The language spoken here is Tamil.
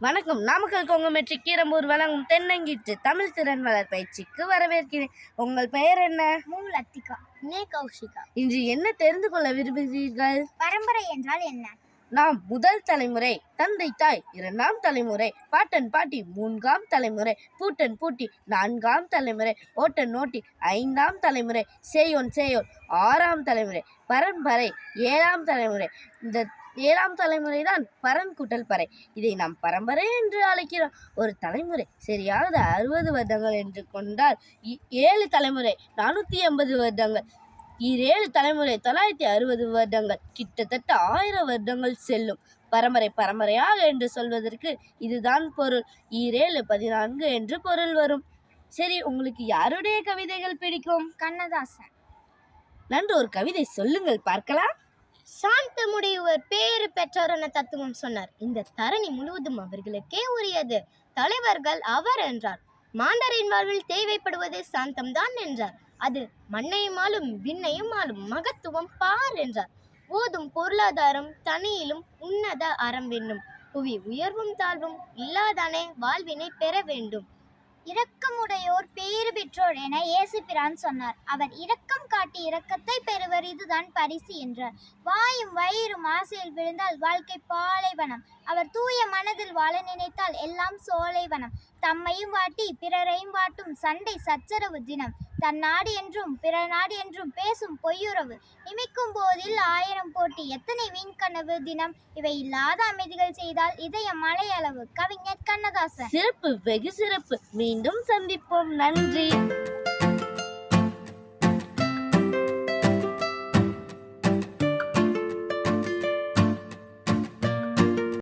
வணக்கம். நாமக்கல் கொங்கு மெட்ரிக் கீரம்பூர் வழங்கும் தென்னங்கீற்று தமிழ் திறன் வளர் பயிற்சிக்கு வரவேற்கிறேன். உங்கள் பெயர் என்ன? லத்திகா. கௌஷிகா. இன்று என்ன தெரிந்து கொள்ள விரும்புகிறீர்கள்? பரம்பரை என்றால் என்ன? நாம் முதல் தலைமுறை, தந்தை தாய் இரண்டாம் தலைமுறை, பாட்டன் பாட்டி மூன்றாம் தலைமுறை, பூட்டன் பூட்டி நான்காம் தலைமுறை, ஓட்டன் ஓட்டி ஐந்தாம் தலைமுறை, சேயோன் சேயோன் ஆறாம் தலைமுறை, பரம்பரை ஏழாம் தலைமுறை. இந்த ஏழாம் தலைமுறை தான் பரன் கூட்டல் பறை. இதை நாம் பரம்பரை என்று அழைக்கிறோம். ஒரு தலைமுறை சரியானது 60 வருடங்கள் என்று கொண்டால் 7 தலைமுறை 480 வருடங்கள், 7 தலைமுறை 960 வருடங்கள், கிட்டத்தட்ட 1000 வருடங்கள் செல்லும். பரம்பரையாக என்று சொல்வதற்கு இதுதான் பொருள். 7 14 என்று பொருள் வரும். சரி, உங்களுக்கு யாருடைய கவிதைகள் பிடிக்கும்? கண்ணதாசன். நன்று, ஒரு கவிதை சொல்லுங்கள் பார்க்கலாம். சாந்தமுடையவர் பேறு பெற்றோர் என தத்துவம் சொன்னார். இந்த தரணி முழுவதும் அவர்களுக்கே உரியது. தலைவர்கள் அவர் என்றார். மாந்தரின் வாழ்வில் தேவைப்படுவது சாந்தம்தான் என்றார். அது மண்ணையும் ஆளும் விண்ணையும் ஆளும் மகத்துவம் பார் என்றார். ஓதும் பொருளாதாரம் தனியிலும் உன்னத அறம் வேண்டும். புவி உயர்வும் தாழ்வும் இல்லாதானே வாழ்வினை பெற வேண்டும். இரக்கமுடையோர் பேறு பெற்றோர் என இயேசு பிரான் சொன்னார். அவர் இரக்கம் காட்டி இரக்கத்தை பெறுவர், இதுதான் பரிசு என்றார். வாயும் வயிறும் ஆசையில் விழுந்தால் வாழ்க்கை பாலைவனம். அவர் தூய மனதில் வாழ நினைத்தால் எல்லாம் சோலைவனம். தம்மையும் வாட்டி பிறரையும் வாட்டும் சண்டை சச்சரவு தினம். தன் நாடு என்றும் பிற நாடு என்றும் பேசும் பொய்யுறவு. இமைக்கும் போதில் 1000 போட்டி, எத்தனை வீண்கனவு தினம். இவை இல்லாத அமைதிகள் செய்தால் இதயம் மலையளவு. கவிஞர் கண்ணதாசன். சிறப்பு, வெகு சிறப்பு. மீண்டும் சந்திப்போம். நன்றி.